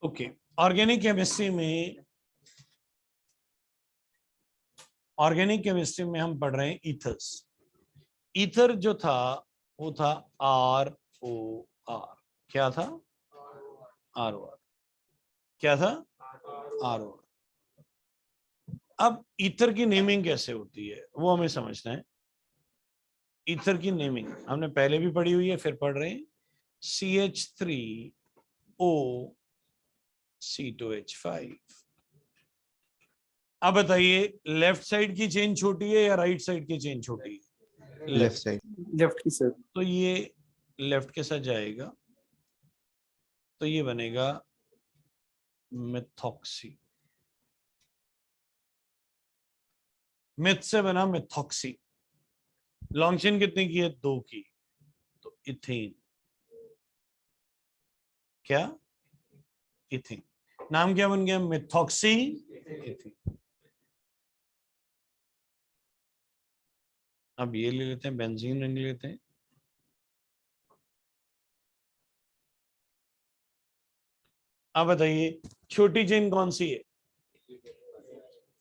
Okay, organic chemistry में हम पढ़ रहे हैं ईथर्स। ईथर जो था वो था ROR। क्या था? ROR। क्या था? ROR। अब ईथर की नेमिंग कैसे होती है वो हमें समझना है। ईथर की नेमिंग हमने पहले भी पढ़ी हुई है, फिर पढ़ रहे हैं। CH3O C2H5। अब बताइए, लेफ्ट साइड की चेन छोटी है या राइट साइड की चेन छोटी है? Left side. लेफ्ट की सर। तो ये लेफ्ट के साथ जाएगा, तो ये बनेगा मिथॉक्सी। मिथ से बना मिथॉक्सी। लॉन्ग चेन कितने की है? 2 की। तो इथेन। क्या? इथेन। नाम क्या बन गया? Methoxy ethane. अब ये ले लेते हैं, बेंजीन ले लेते हैं। अब बताइए, छोटी चेन कौन सी है?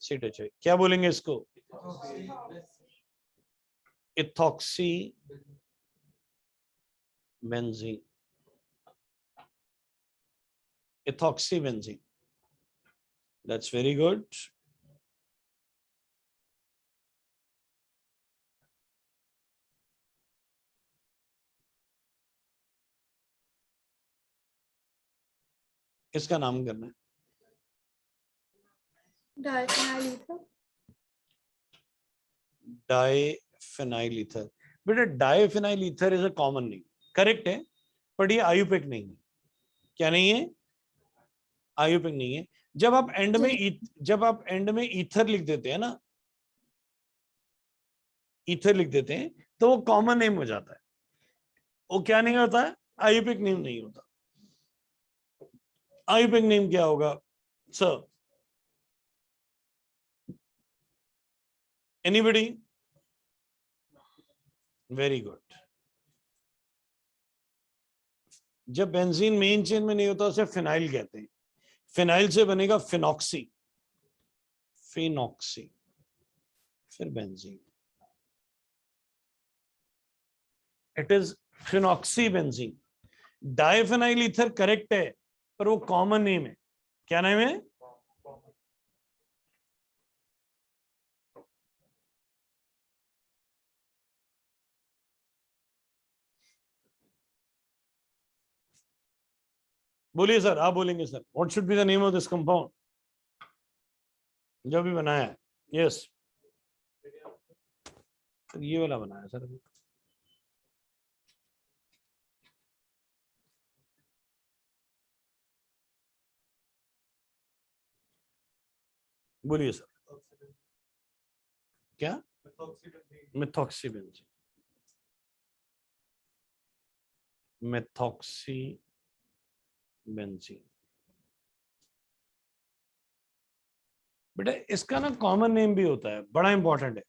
C2H5। क्या बोलेंगे इसको? Ethoxy benzene. Ethoxy benzene. That's very good. इसका नाम करना है डाइफेनाइल ईथर। Diphenyl ether. बेटा diphenyl ether is a common name, correct है, पर ये आयुपिक नहीं है। क्या नहीं है? आयुपिक नहीं है। जब आप एंड में ईथर लिख देते हैं ना, ईथर लिख देते हैं, तो वो कॉमन नेम हो जाता है। वो क्या नहीं होता है? आयुपिक नेम नहीं होता। आयुपिक नेम क्या होगा सर? एनीबडी? Very good. जब बेंजीन मेन चेन में नहीं होता उसे फिनाइल कहते हैं। फिनाइल से बनेगा फिनॉक्सी। फिनॉक्सी, फिर benzene. It is phenoxy benzene. Diphenyl ether correct है, पर वो कॉमन नेम है। क्या नाम है? बोलिए सर, आप बोलेंगे sir, what should be the name of this compound जो भी बनाया है? यस, ये वाला बनाया सर अभी। बोलिए सर। क्या? Methoxy benzene. Methoxy benzene. बेटा इसका ना कॉमन नेम भी होता है, बड़ा इंपॉर्टेंट है।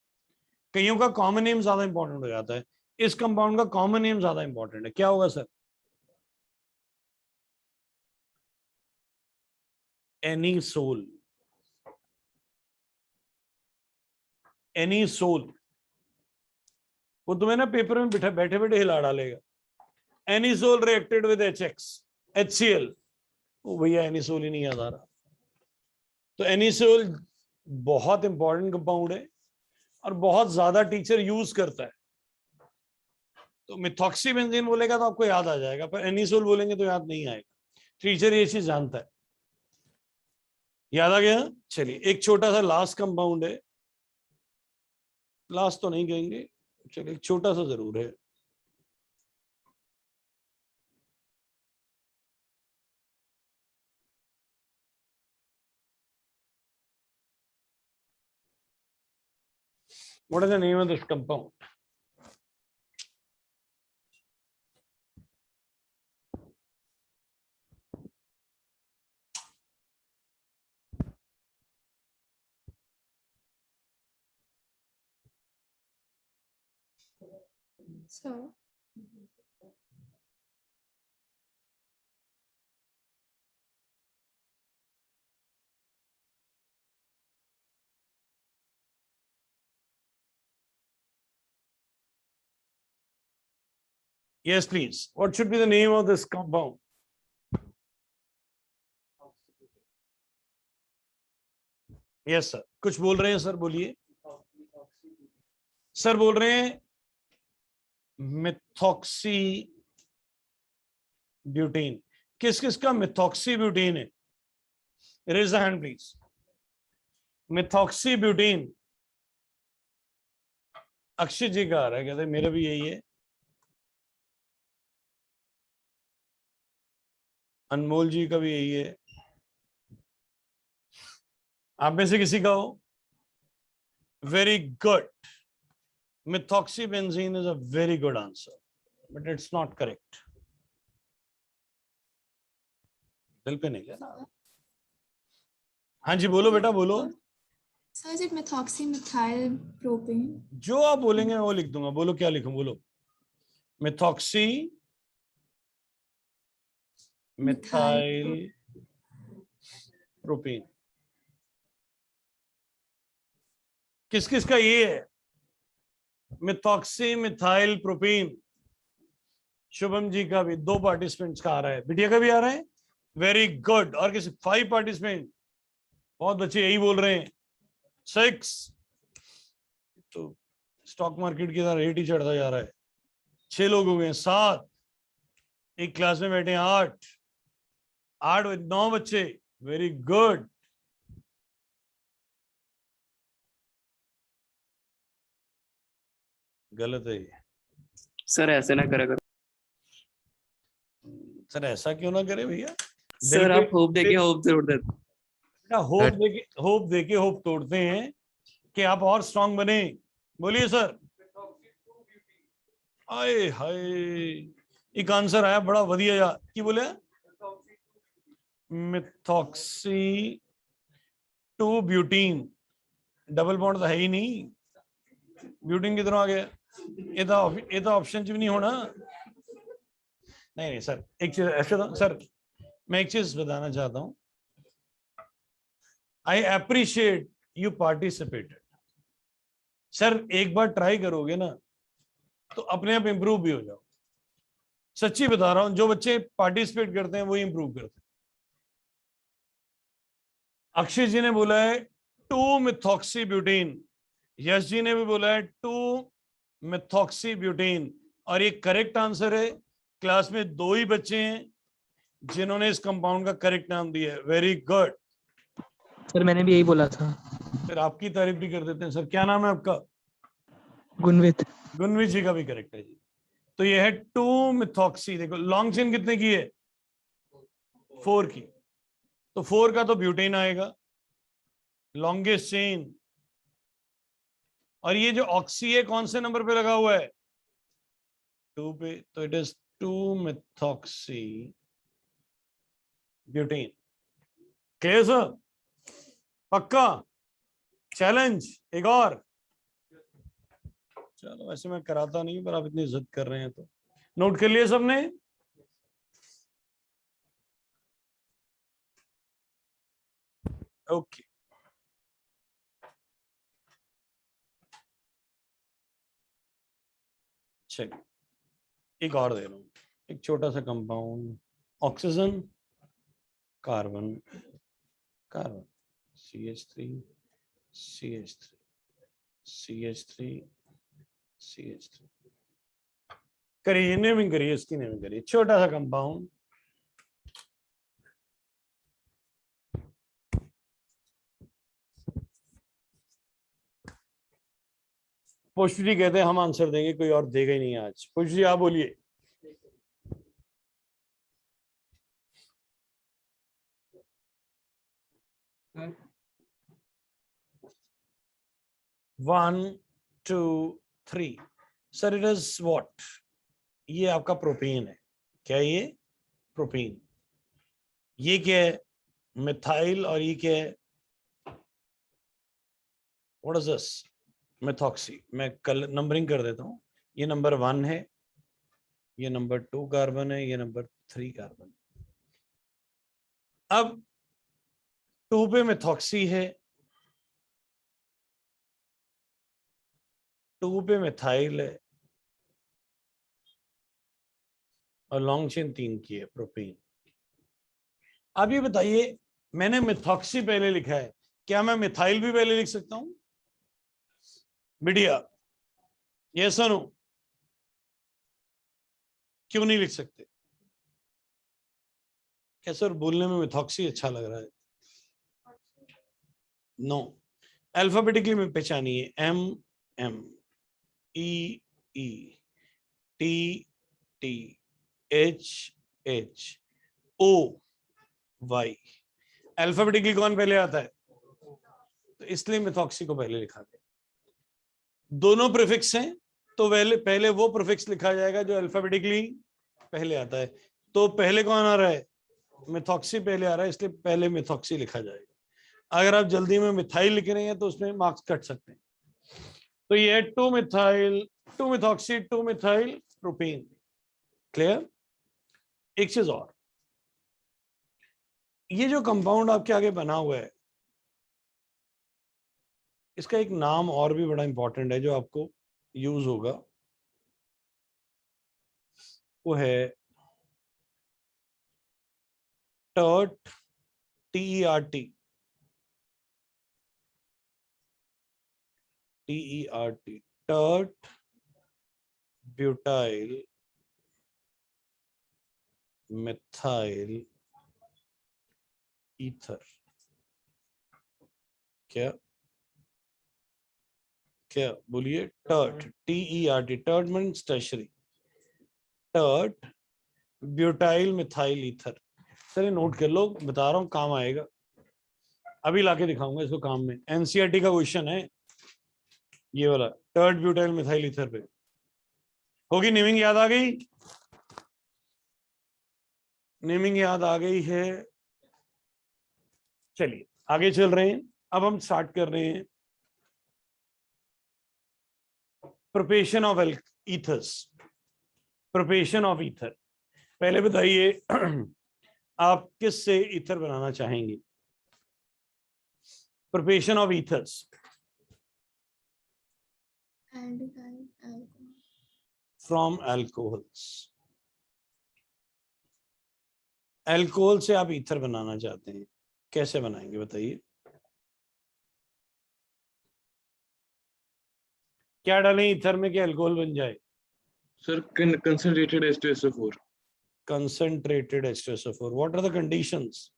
कईयों का कॉमन नेम ज्यादा इंपॉर्टेंट हो जाता है, इस कंपाउंड का कॉमन नेम ज्यादा इंपॉर्टेंट है। क्या होगा सर? एनीसोल। एनीसोल। वो तुम्हें ना पेपर में बैठे बैठे हिला डालेगा। Anisole reacted with HCl। वो भैया एनीसोल ही नहीं याद आ रहा। तो एनीसोल बहुत इंपॉर्टेंट कंपाउंड है और बहुत ज्यादा टीचर यूज करता है। तो मिथॉक्सी बेंजीन बोलेगा तो आपको याद आ जाएगा, पर एनीसोल बोलेंगे तो याद नहीं आएगा। टीचर ये चीज जानता है। याद आ गया? चलिए, एक छोटा सा लास्ट कंपाउंड है। लास्ट तो नहीं कहेंगे, चलिए एक छोटा सा जरूर है। What is the name of this compound? So Yes, please. What should be the name of this compound? Yes, sir. कुछ बोल रहे हैं सर, बोलिए सर। बोल रहे हैं मिथॉक्सी ब्यूटीन। किस किस का मिथॉक्सी ब्यूटीन है? Raise the hand please. Methoxy butene Akshay ji का आ रहा है, कहते मेरा भी यही है। अनमोल जी का भी यही है। आप में से किसी का हो? Very good. Methoxybenzene is a very good answer, but it's not correct. दिल पे नहीं लेना। हाँ जी बोलो बेटा बोलो। So is it methoxymethyl propane? जो आप बोलेंगे मैं वो लिख दूंगा। बोलो क्या लिखूं? बोलो। Methoxy methyl propane. किस किस का ये है? Methoxy methyl propane. Shubham ji का भी, 2 पार्टिसिपेंट्स का आ रहा है। बिटिया का भी आ रहा है। Very good. और किसी 5 पार्टिसिपेंट। बहुत बच्चे यही बोल रहे हैं। 6। तो स्टॉक मार्केट की तरह रेट ही चढ़ता जा रहा है। 6 लोग हो गए। 7। एक क्लास में बैठे 8। 9 बच्चे। Very good. गलत है ये सर। ऐसे ना करा करो सर। ऐसा क्यों ना करे भैया? सर। आप होप देके होप तोड़ देते। होप देके होप तोड़ते हैं कि आप और स्ट्रांग बने। बोलिए सर। आए हाय, एक आंसर आया बड़ा वधिया जा की बोले मिथॉक्सी 2 ब्यूटीन। डबल बॉन्ड तो है ही नहीं। ब्यूटीन किधरों आ गया? ये तो ऑप्शन च भी नहीं होना। नहीं सर, एक चीज ऐसे था सर, मैं एक चीज बताना चाहता हूं। I appreciate you participated. Sir एक बार ट्राई करोगे ना तो अपने आप इंप्रूव भी हो जाओ। सच्ची बता रहा हूं, जो बच्चे पार्टिसिपेट करते हैं वही इंप्रूव करते हैं। अक्षय जी ने बोला है 2 मिथॉक्सी ब्यूटीन। यश जी ने भी बोला है 2 मिथॉक्सी ब्यूटीन। और ये करेक्ट आंसर है। क्लास में 2 ही बच्चे हैं जिन्होंने इस कंपाउंड का करेक्ट नाम दिया है। Very good. सर मैंने भी यही बोला था। फिर आपकी तारीफ भी कर देते हैं। सर क्या नाम है आपका? गुणवित। गुणवित जी का भी करेक्ट है जी। तो ये है 2 मिथॉक्सी। देखो लॉन्ग चेन कितने की है? 4 की। तो 4 का तो ब्यूटेन आएगा, लॉन्गेस्ट चेन। और ये जो ऑक्सी है कौन से नंबर पे लगा हुआ है? 2 पे। तो it is 2 methoxy butane. Clear sir? पक्का? चैलेंज एक और? चलो वैसे मैं कराता नहीं पर आप इतनी जिद कर रहे हैं तो नोट कर लिए सबने? ओके। चलिए एक और दे रहा हूं। एक छोटा सा compound, oxygen carbon carbon CH3 CH3 CH3 CH3। करिए नेमिंग करिए, इसकी नेमिंग करिए। छोटा सा कंपाउंड, पुष्प जी कहते हैं हम आंसर देंगे, कोई और देगा ही नहीं आज। पुष्प जी आप बोलिए। One two three. Sir it is what? ये आपका प्रोपेन है। क्या ये? प्रोपेन। ये क्या है? मिथाइल। और ये क्या है? What is this? मिथॉक्सी। मैं कल नंबरिंग कर देता हूं। ये नंबर 1 है, ये नंबर 2 कार्बन है, ये नंबर 3 कार्बन। अब 2 पे मिथॉक्सी है, 2 पे मिथाइल है, और लॉन्ग चेन 3 की है प्रोपेन। अब ये बताइए, मैंने मिथॉक्सी पहले लिखा है, क्या मैं मिथाइल भी पहले लिख सकता हूं? बिटिया यस और नो? क्यों नहीं लिख सकते? क्या सर बोलने में मिथॉक्सी अच्छा लग रहा है? नो। अल्फाबेटिकली में पहचानिए, M M, E E, T T, H H, O Y. Alphabetically कौन पहले आता है? तो इसलिए मिथॉक्सी को पहले लिखा गया। दोनों प्रीफिक्स हैं तो पहले वो प्रीफिक्स लिखा जाएगा जो अल्फाबेटिकली पहले आता है। तो पहले कौन आ रहा है? मिथॉक्सी पहले आ रहा है, इसलिए पहले मिथॉक्सी लिखा जाएगा। अगर आप जल्दी में मिथाइल लिख रहे हैं तो उसमें मार्क्स कट सकते हैं। तो ये है 2 methyl 2 methoxy 2 methyl propane. Clear? एक चीज और, ये जो कंपाउंड आपके आगे बना हुआ है, इसका एक नाम और भी बड़ा इंपॉर्टेंट है जो आपको यूज होगा, वो है tert, TERT, TERT, tert butyl methyl ether. क्या क्या बोलिए? Tert, TERT, tert means tertiary, tert butyl methyl ether. Sir ये नोट कर लो, बता रहा हूं काम आएगा, अभी लाके दिखाऊंगा इसको काम में। NCERT का क्वेश्चन है ये वाला, टर्ट ब्यूटाइल मिथाइल ईथर पे होगी। नेमिंग याद आ गई? नेमिंग याद आ गई है? चलिए आगे चल रहे हैं। अब हम स्टार्ट कर रहे हैं preparation of ethers. Preparation of ether, पहले बताइए आप किस से ईथर बनाना चाहेंगे? Preparation of ethers. aldehyde, alcohol. From alcohols. Alcohol से आप ईथर बनाना चाहते हैं, कैसे बनाएंगे बताइए? क्या डालें ईथर में कि अल्कोहल बन जाए? Sir, concentrated H2SO4, Concentrated H2SO4. What are the conditions?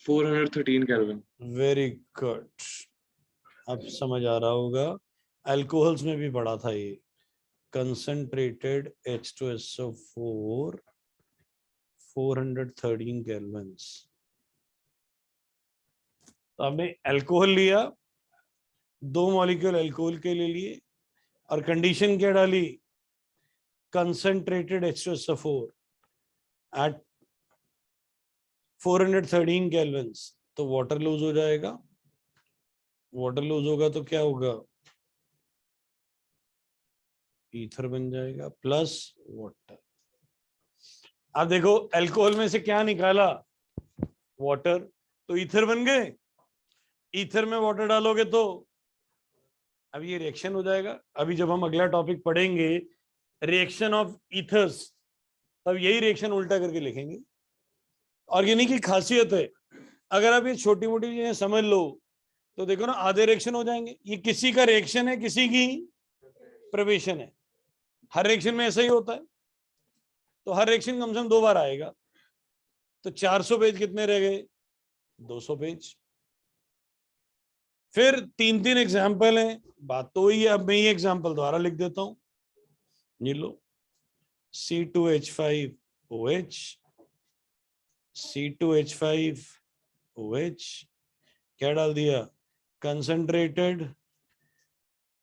413 Kelvin. Very good. अब समझ आ रहा होगा, अल्कोहल्स में भी पढ़ा था ये। Concentrated H2SO4 413 Kelvin's. तो आपने अल्कोहल लिया, 2 मॉलिक्यूल अल्कोहल के ले लिए, और कंडीशन क्या डाली? Concentrated H2SO4 at 413 Kelvin's. तो वाटर लूज हो जाएगा, वाटर लूज होगा तो क्या होगा? ईथर बन जाएगा प्लस वाटर। अब देखो अल्कोहल में से क्या निकाला? वाटर, तो ईथर बन गए। ईथर में वाटर डालोगे तो अब ये रिएक्शन हो जाएगा। अभी जब हम अगला टॉपिक पढ़ेंगे रिएक्शन ऑफ ईथर्स, तब यही रिएक्शन उल्टा करके लिखेंगे। ऑर्गेनिक की खासियत है, अगर आप ये छोटी मोटी चीजें समझ लो तो देखो ना, आधे रिएक्शन हो जाएंगे। ये किसी का रिएक्शन है, किसी की प्रिपरेशन है। हर रिएक्शन में ऐसा ही होता है, तो हर रिएक्शन कम से कम 2 बार आएगा। तो 400 पेज कितने रह गए? 200 पेज। फिर 3 एग्जाम्पल हैं, बात तो वही है। अब मैं ये एग्जाम्पल दोबारा लिख देता हूं, ये लो, C2H5OH, C2H5OH, क्या डाल दिया? Concentrated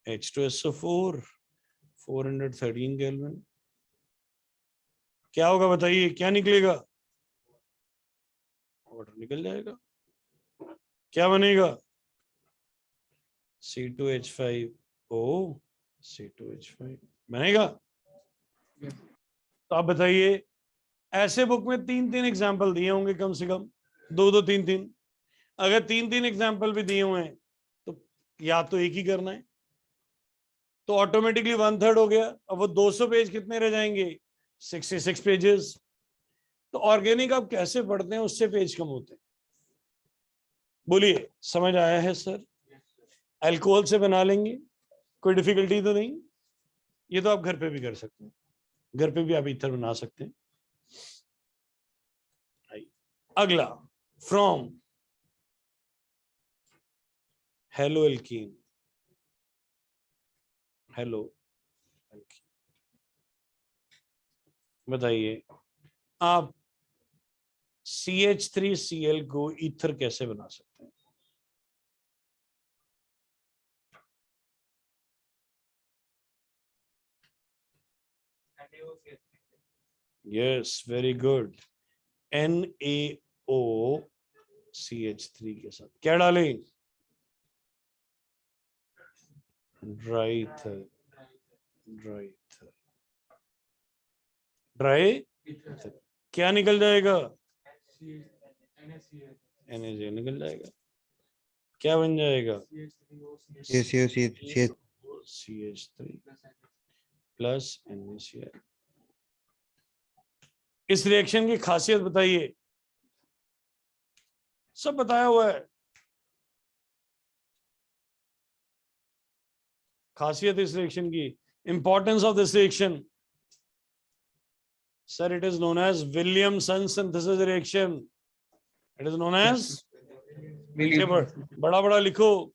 H2SO4 413 kelvin. क्या होगा बताइए? क्या निकलेगा? वाटर निकल जाएगा। क्या बनेगा? C2H5O C2H5 बनेगा। तो आप बताइए, ऐसे बुक में 3 एग्जाम्पल दिए होंगे, कम से कम 2 3। अगर 3 एग्जाम्पल भी दिए हुए हैं तो या तो एक ही करना है, तो ऑटोमेटिकली 1/3 हो गया। अब वो 200 पेज कितने रह जाएंगे? 66 पेजेस। तो ऑर्गेनिक आप कैसे पढ़ते हैं, उससे पेज कम होते हैं। बोलिए, समझ आया है सर? अल्कोहल से बना लेंगे, कोई डिफिकल्टी तो नहीं। ये तो आप घर पे भी कर सकते हैं, घर पे भी आप ईथर बना सकते हैं। अगला, from hello alkene, hello alkene. बताइए आप CH3Cl को ईथर कैसे बना सकते हैं? Yes, very good. NaOCH3 के साथ क्या डालें? Dry ether, dry ether, dry ether. क्या निकल जाएगा? NaCl निकल जाएगा। क्या बन जाएगा? CH3 plus NaCl। इस रिएक्शन की खासियत बताइए। सब बताया हुआ है। खासियत इस रिएक्शन की, importance of this reaction. Sir, it is known as Williamson synthesis reaction. It is known as, बड़ा बड़ा लिखो,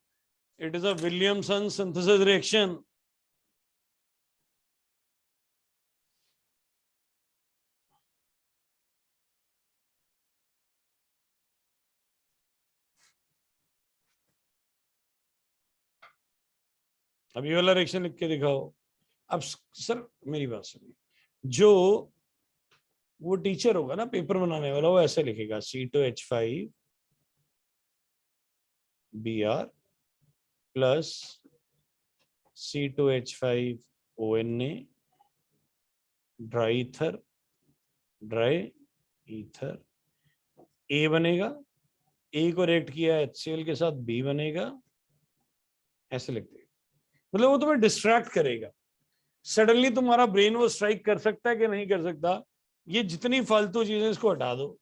it is a Williamson synthesis reaction. अब ये वाला रिएक्शन लिख के दिखाओ। अब सर मेरी बात सुनिए, जो वो टीचर होगा ना पेपर बनाने वाला, वो ऐसे लिखेगा C2H5 Br plus C2H5 ONA dry ether, dry ether. A बनेगा, A को रिएक्ट किया HCl के साथ, B बनेगा। ऐसे लिख देगा। मतलब वो तुम्हें डिस्ट्रैक्ट करेगा। सडनली तुम्हारा ब्रेन वो स्ट्राइक कर सकता है कि नहीं कर सकता। ये जितनी फालतू चीजें, इसको हटा दो,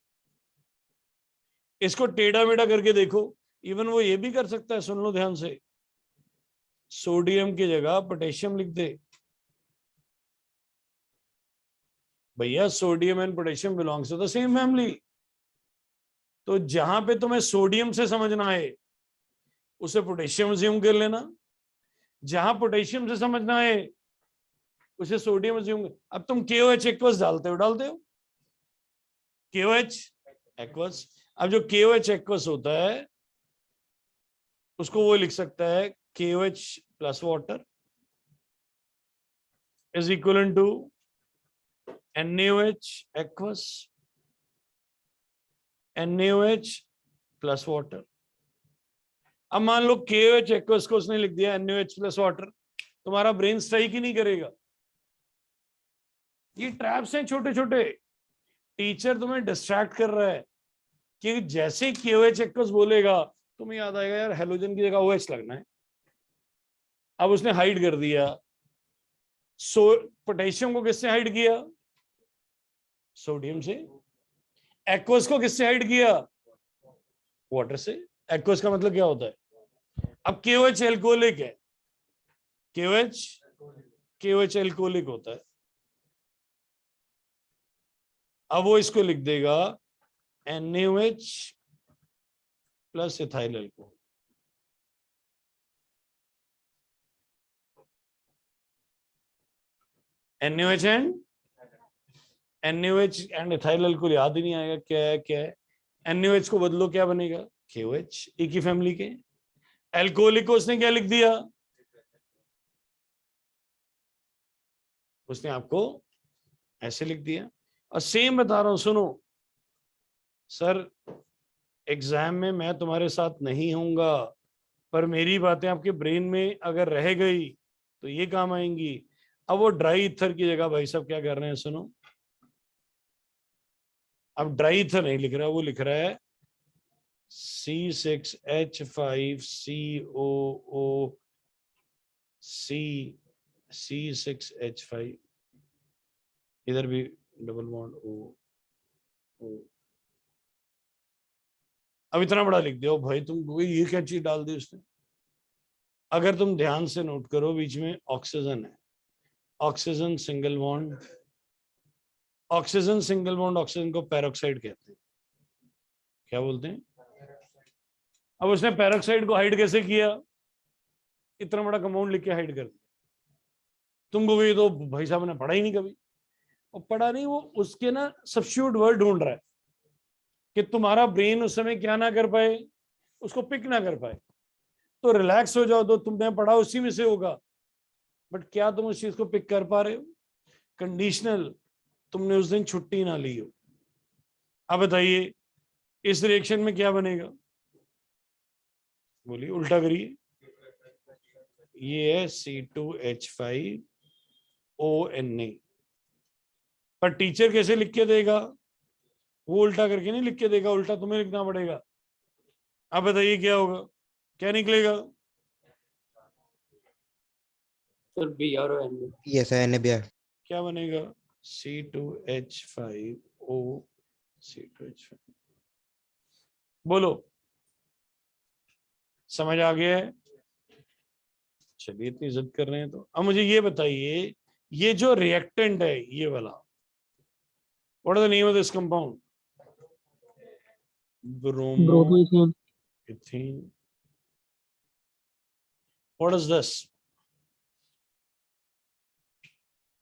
इसको टेढ़ा मेढ़ा करके देखो। इवन वो ये भी कर सकता है, सुन लो ध्यान से, सोडियम की जगह पोटेशियम लिख दे। भैया sodium and potassium belongs to the same family. तो जहां पे तुम्हें सोडियम से समझना है, उसे पोटेशियम अज्यूम कर लेना। जहां पोटेशियम से समझना है, उसे सोडियम अज्यूम। अब तुम KOH एक्वस डालते हो KOH एक्वस। अब जो KOH एक्वस होता है, उसको वो लिख सकता है KOH plus water is equal to NaOH aqueous, NaOH plus water. अब मान लो KOH एक्वस को उसने लिख दिया NaOH प्लस वाटर, तुम्हारा ब्रेन स्ट्राइक ही नहीं करेगा। ये ट्रैप्स हैं छोटे छोटे। टीचर तुम्हें डिस्ट्रैक्ट कर रहा है कि जैसे KOH एक्वस बोलेगा, तुम्हें याद आएगा यार हेलोजन की जगह OH लगना है। अब उसने हाइड कर दिया। पोटेशियम को किससे हाइड किया? सोडियम से। एक्वस को किससे हाइड किया? वाटर से। एक्वस का मतलब क्या होता है? अब KOH एल्कोहलिक है, KOH एल्कोहलिक होता है। अब वो इसको लिख देगा NaOH plus ethyl alcohol. NaOH and ethyl alcohol याद ही नहीं आएगा क्या है। NaOH को बदलो, क्या बनेगा? KOH, एक ही फैमिली के। एल्कोहलिक को उसने क्या लिख दिया? उसने आपको ऐसे लिख दिया। और सेम बता रहा हूं, सुनो सर, एग्जाम में मैं तुम्हारे साथ नहीं होऊंगा, पर मेरी बातें आपके ब्रेन में अगर रह गई तो ये काम आएंगी। अब वो ड्राई ईथर की जगह भाई साहब क्या कर रहे हैं, सुनो। अब ड्राई ईथर नहीं लिख रहा, वो लिख रहा है C6H5COOC C6H5 इधर भी डबल बॉन्ड ओ। अब इतना बड़ा लिख दिया भाई, तुम ये क्या चीज डाल दी उसने। अगर तुम ध्यान से नोट करो, बीच में ऑक्सीजन है, oxygen single bond, oxygen single bond, oxygen को पेरोक्साइड कहते हैं। क्या बोलते हैं? अब उसने पेरोक्साइड को हाइड कैसे किया? इतना बड़ा कंपाउंड लिख के हाइड कर दिया। तुमको ये तो भाई साहब ने पढ़ा ही नहीं कभी। और पढ़ा नहीं, वो उसके ना सब्स्टिट्यूट वर्ड ढूंढ रहा है कि तुम्हारा ब्रेन उस समय क्या ना कर पाए, उसको पिक ना कर पाए। तो रिलैक्स हो जाओ, तो तुमने पढ़ा उसी में से होगा, बट क्या तुम उस चीज को पिक कर पा रहे हो? कंडीशनल, तुमने उस दिन छुट्टी ना ली हो। अब बताइए इस रिएक्शन में क्या बनेगा? बोलिए, उल्टा करिए। ये है C2H5ONA। पर टीचर कैसे लिख के देगा? वो उल्टा करके नहीं लिख के देगा, उल्टा तुम्हें लिखना पड़ेगा। अब बताइए क्या होगा, क्या निकलेगा? Sir BRON। Yes, NABR. क्या बनेगा? C2H5O। बोलो, समझ आ गया है? चलिए, इतनी इज्जत कर रहे हैं तो अब मुझे ये बताइए, ये जो रिएक्टेंट है ये वाला, what is the name of this compound? Bromoethane. Bromoethane. What is this?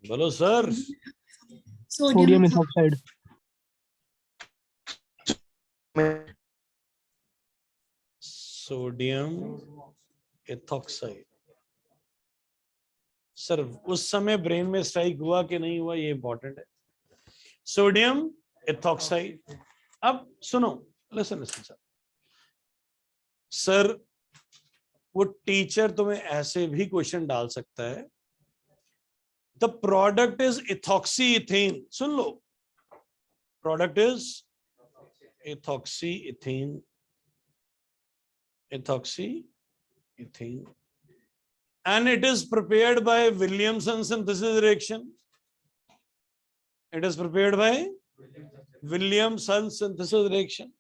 बोलो sir. Sodium ethoxide. Sodium ethoxide. Sir उस समय ब्रेन में स्ट्राइक हुआ कि नहीं हुआ, ये इंपॉर्टेंट है। Sodium ethoxide. अब सुनो, लिसन लिसन सर। सर वो टीचर तुम्हें ऐसे भी क्वेश्चन डाल सकता है, the product is ethoxy ethane. Soon low, product is ethoxy ethane, ethoxy ethane, and it is prepared by Williamson synthesis reaction. It is prepared by Williamson synthesis reaction.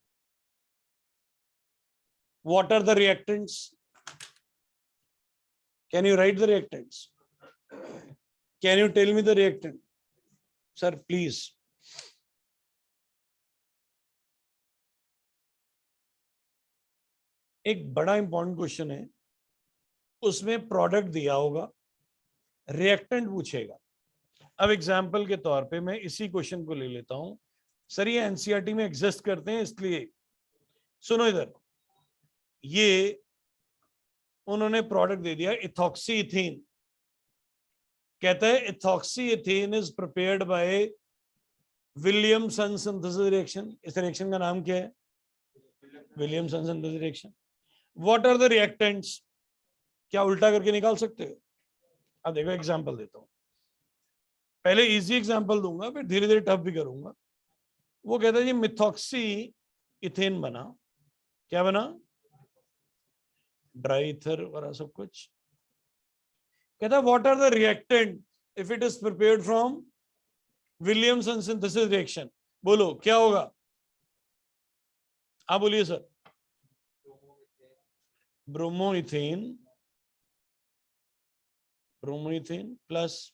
What are the reactants? Can you write the reactants? Can you tell me the reactant? Sir, please. एक बड़ा important question है, उसमें product दिया होगा, reactant पूछेगा। अब example के तौर पे मैं इसी क्वेश्चन को ले लेता हूं। सर ये एनसीईआरटी में एग्जिस्ट करते हैं, इसलिए सुनो इधर, ये उन्होंने प्रोडक्ट दे दिया इथॉक्सी इथेन। कहता है ethoxy ethane is prepared by Williamson synthesis reaction. इस रिएक्शन का नाम क्या है? Williamson synthesis reaction. What are the reactants? क्या उल्टा करके निकाल सकते हो? अब देखो एग्जांपल देता हूं, पहले इजी एग्जांपल दूंगा, फिर धीरे धीरे टफ भी करूंगा। वो कहता है जी मिथॉक्सी इथेन बना, क्या बना? ड्राई ईथर वाला सब कुछ। कहता है what are the reactant if it is prepared from Williamson synthesis reaction. बोलो क्या होगा? आप बोलिए सर। ब्रोमोइथेन, ब्रोमोइथेन प्लस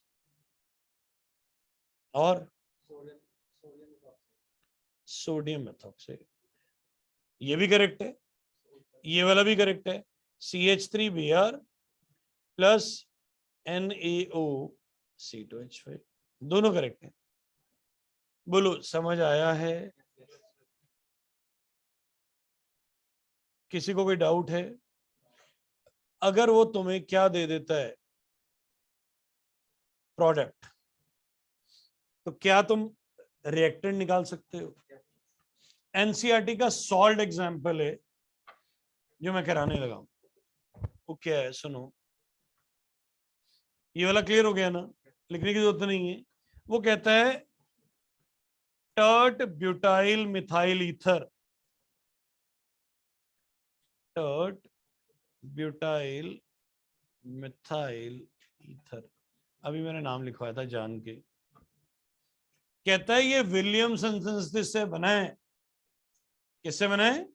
और सोडियम मेथॉक्साइड। ये भी करेक्ट है, ये वाला भी करेक्ट है। CH3Br प्लस NaOC2H5, दोनों करेक्ट है। बोलो समझ आया है? किसी को कोई डाउट है? अगर वो तुम्हें क्या दे देता है प्रोडक्ट, तो क्या तुम रिएक्टेंट निकाल सकते हो? एनसीईआरटी का सॉल्ट एग्जांपल है जो मैं कराने लगा हूं, वो क्या है सुनो। ये वाला क्लियर हो गया ना, लिखने की जरूरत नहीं है। वो कहता है tert butyl methyl ether, tert butyl methyl ether. अभी मैंने नाम लिखवाया था जान के, कहता है ये विलियमसन सिंथेसिस से बना है। किससे बना है?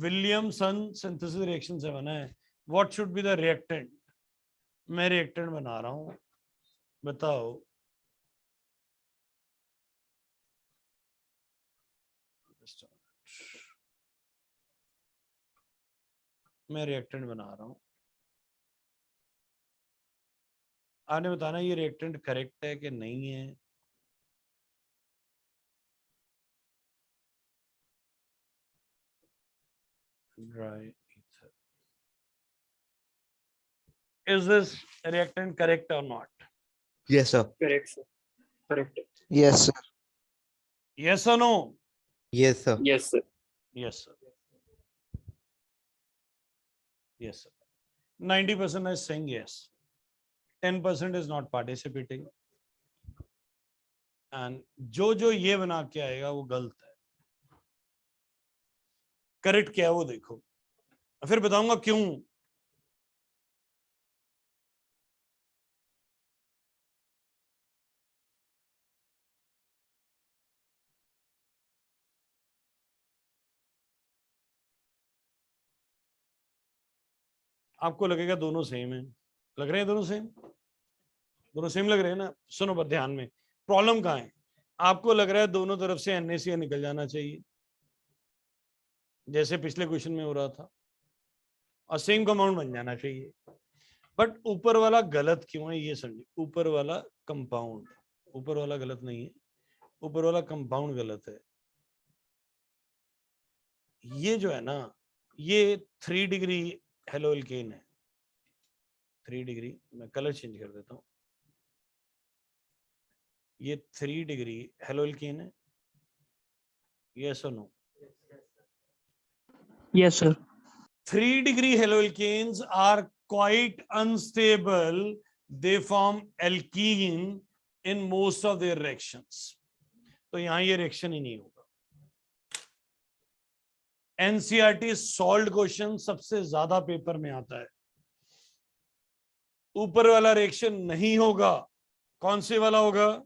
विलियमसन सिंथेसिस रिएक्शन से बना है। What should be the reactant? मैं रिएक्टेंट बना रहा हूं, बताओ। मैं रिएक्टेंट बना रहा हूं, आपने बताना ये रिएक्टेंट करेक्ट है कि नहीं है। Dry ether, is this reactant correct or not? Yes, sir. Correct, sir. Correct. Yes, sir. Yes or no? Yes, sir. Yes, sir. Yes, sir. Yes, sir. 90% is saying yes. 10% is not participating. And जो ये बना के आएगा वो गलत है। Correct क्या है वो देखो, फिर बताऊंगा क्यों। आपको लगेगा दोनों सेम है, लग रहे हैं दोनों सेम, दोनों सेम लग रहे हैं ना। सुनो पर ध्यान में, प्रॉब्लम कहाँ है? आपको लग रहा है दोनों तरफ से NaCl निकल जाना चाहिए, जैसे पिछले क्वेश्चन में हो रहा था, और सेम कंपाउंड बन जाना चाहिए। बट ऊपर वाला गलत क्यों है ये समझिए। ऊपर वाला कंपाउंड, ऊपर वाला गलत नहीं है, ऊपर वाला कंपाउंड गलत है। ये जो है ना, ये 3 डिग्री हेलोएल्केन है। 3 डिग्री, मैं कलर चेंज कर देता हूं, ये 3 डिग्री हेलोएल्केन है। Yes or no? Yes, sir. 3 degree haloalkanes are quite unstable. They form alkene in most of their reactions. तो यहां ये रिएक्शन ही नहीं होगा। NCERT सॉल्व्ड क्वेश्चन सबसे ज्यादा पेपर में आता है। ऊपर वाला रिएक्शन नहीं होगा। कौन से वाला होगा?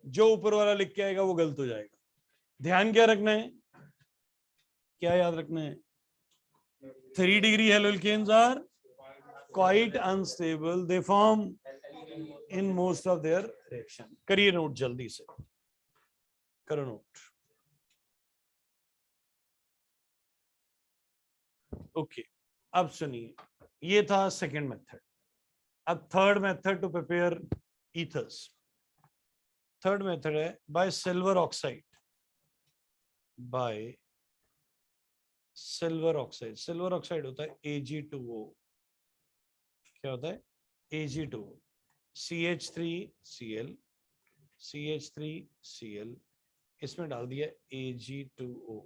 जो ऊपर वाला लिख के आएगा वो गलत हो जाएगा। ध्यान क्या रखना है, क्या याद रखना है? 3 degree haloalkanes are quite unstable. They form in most of their reaction. करिए नोट जल्दी से, करो नोट। ओके, अब सुनिए, ये था सेकेंड मेथड। अब third method to prepare ethers. Third method है by silver oxide. By silver oxide. Silver oxide होता है Ag2O। क्या होता है? Ag2O, CH3Cl, CH3Cl, इसमें डाल दिया Ag2O,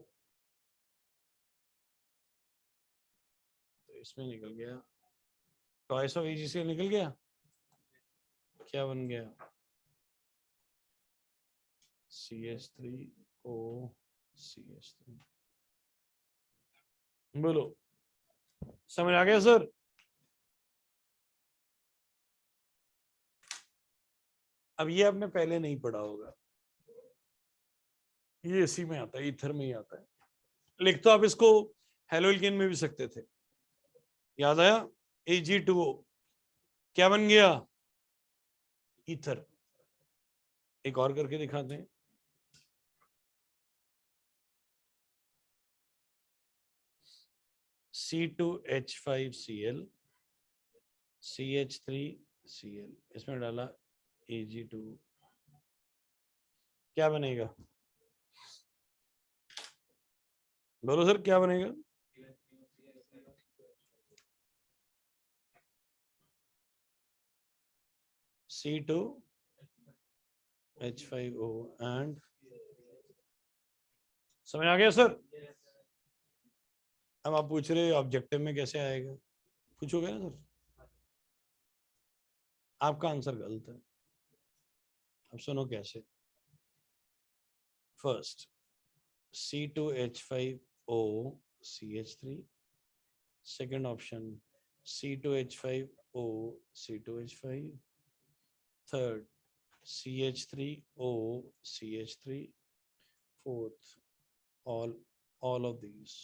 तो इसमें निकल गया ट्वाइस ऑफ AgCl निकल गया। क्या बन गया? CH3O CH3। बोलो, समझ आ गया सर? अब ये आपने पहले नहीं पढ़ा होगा, ये इसी में आता है, ईथर में ही आता है। लिख तो आप इसको हेलोएल्केन में भी सकते थे। याद आया? Ag2O क्या बन गया? ईथर। एक और करके दिखाते हैं। C2H5Cl, CH3Cl, इसमें डाला Ag2, क्या बनेगा? बोलो सर, क्या बनेगा? C2H5O एंड, समझ आ गया सर? अब आप पूछ रहे ऑब्जेक्टिव में कैसे आएगा, पूछोगे ना सर? आपका आंसर गलत है। अब सुनो कैसे। First C2H5O CH3, second option C2H5O C2H5, third CH3O, CH3, fourth, all of these.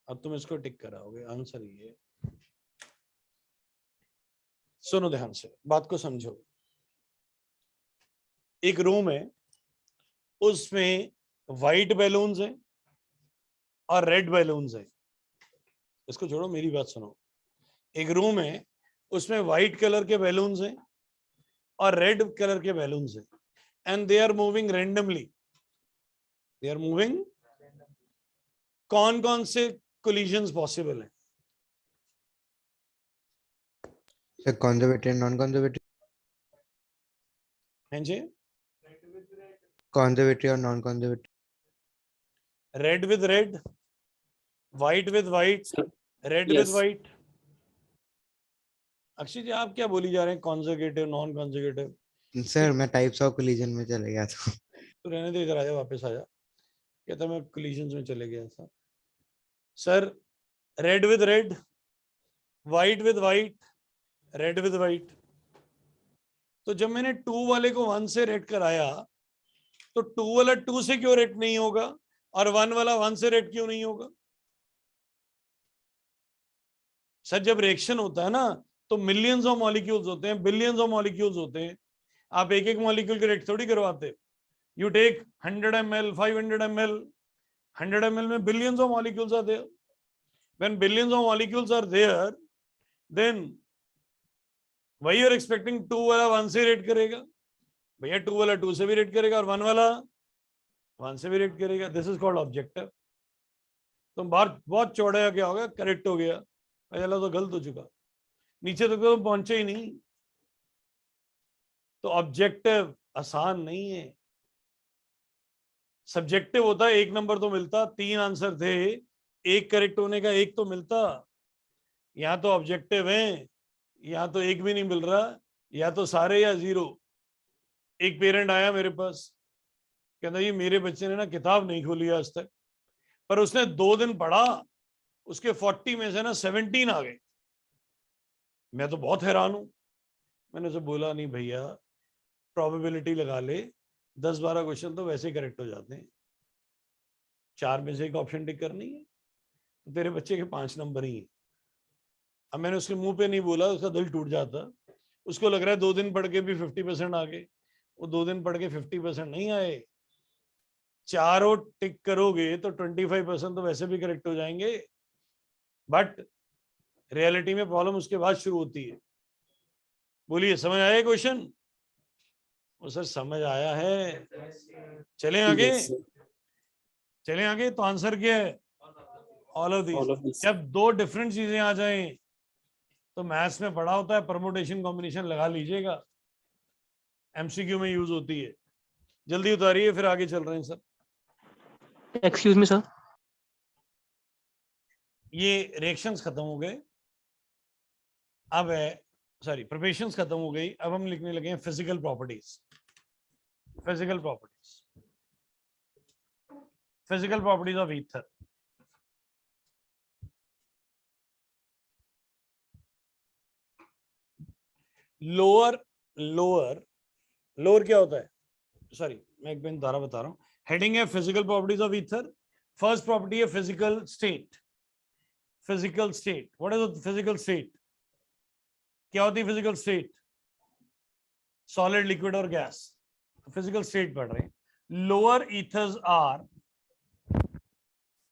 अब तुम इसको टिक कराओगे, आंसर ये। सुनो ध्यान से, बात को समझो। एक रूम है, उसमें व्हाइट बैलून्स हैं और रेड बैलून्स हैं। इसको छोड़ो, मेरी बात सुनो। एक रूम है, उसमें व्हाइट कलर के बैलून्स हैं और रेड कलर के बैलून्स हैं, and they are moving randomly. They are moving, कौन कौन से कोलिजन्स पॉसिबल हैं? Sir, conservative and non-conservative. हैं जी? Conservative or non-conservative. Red with red, white with white, red with Yes. White. Akshay ji, आप क्या बोली जा रहे हैं? Conservative, non conservative? Sir, मैं types of collision में चले गया था। तो रहने दे, इधर आजा, वापस आजा। कहता मैं कोलिजन्स में चले गया था। Sir, red with red, white with white, red with white. तो जब मैंने 2 वाले को 1 से रेट कराया, तो 2 वाला 2 से क्यों रेट नहीं होगा और 1 वाला 1 से रेट क्यों नहीं होगा? सर, जब रिएक्शन होता है ना, तो मिलियंस ऑफ मॉलिक्यूल्स होते हैं, बिलियंस ऑफ मॉलिक्यूल्स होते हैं। आप एक एक मॉलिक्यूल के रेट थोड़ी करवाते। You take 100 ml, 500 ml, 100 ml में billions of molecules are there. When billions of molecules are there, then why you are expecting 2 वाला 1 से रेट करेगा? भैया 2 वाला 2 से भी रेट करेगा और 1 वाला 1 से भी रेट करेगा। This is called objective. तुम बाहर बहुत चौड़ा क्या हो गया, करेक्ट हो गया, पहला तो गलत हो चुका, नीचे तक तो पहुंचे ही नहीं। तो ऑब्जेक्टिव आसान नहीं है, सब्जेक्टिव होता है। 1 नंबर तो मिलता, 3 आंसर थे, 1 करेक्ट होने का 1 तो मिलता। यहाँ तो ऑब्जेक्टिव है, यहाँ तो 1 भी नहीं मिल रहा, या तो सारे या 0। एक पेरेंट आया मेरे पास, कहता ये मेरे बच्चे ने ना किताब नहीं खोली आज तक, पर उसने 2 दिन पढ़ा, उसके 40 में से ना 17 आ गए। मैं तो बहुत हैरान हूं। मैंने उसे बोला नहीं भैया, प्रोबेबिलिटी लगा ले, 10-12 क्वेश्चन तो वैसे ही करेक्ट हो जाते हैं, 4 में से एक ऑप्शन टिक करनी है, तो तेरे बच्चे के 5 नंबर ही है। अब मैंने उसके मुंह पे नहीं बोला, उसका दिल टूट जाता। उसको लग रहा है 2 दिन पढ़ के भी 50% आ गए। वो 2 दिन पढ़ के 50% नहीं आए, चारों टिक करोगे तो 25% तो वैसे भी करेक्ट हो जाएंगे। बट रियलिटी में प्रॉब्लम उसके बाद शुरू होती है। बोलिए, समझ आया क्वेश्चन? वो सर समझ आया है। चलें आगे, Yes, sir. चलें आगे। तो आंसर क्या है? All of All of these. these. जब 2 डिफरेंट चीजें आ जाएं, तो मैथ्स में पढ़ा होता है, परमुटेशन कॉम्बिनेशन लगा लीजिएगा, एमसीक्यू में यूज होती है। जल्दी उतारिए, फिर आगे चल रहे हैं सर। Excuse me, sir. ये रिएक्शंस खत्म हो गए, अब है, सॉरी, प्रिपरेशंस खत्म हो गई, अब हम लिखने लगे हैं physical properties. Physical properties, physical properties of ether. Lower lower lower क्या होता है? सॉरी, मैं एक मिनट दोबारा बता रहा हूं। हेडिंग है physical properties of ether. First property है physical state. Physical state, what is the physical state? क्या होती है फिजिकल स्टेट? सॉलिड, लिक्विड और गैस। फिजिकल स्टेट पढ़ रहे हैं। Lower ethers are,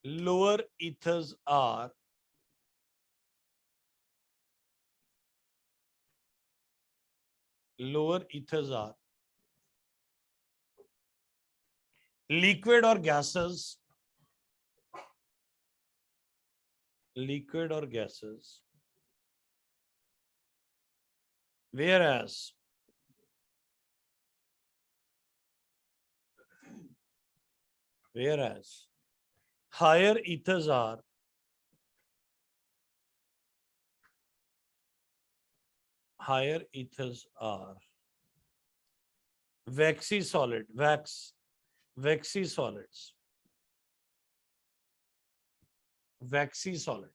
lower ethers are lower ethers are liquid or gases, liquid or gases, whereas higher ethers are waxy solid, waxy solids, waxy solid.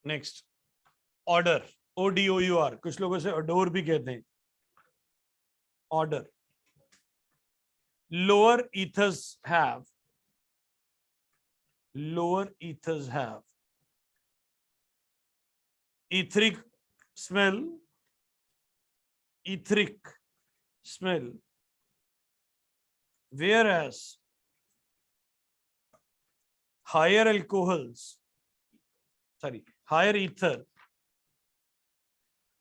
Next, order. ODOUR, कुछ लोगों से adore भी कहते हैं. Order. Lower ethers have etheric smell, whereas higher ether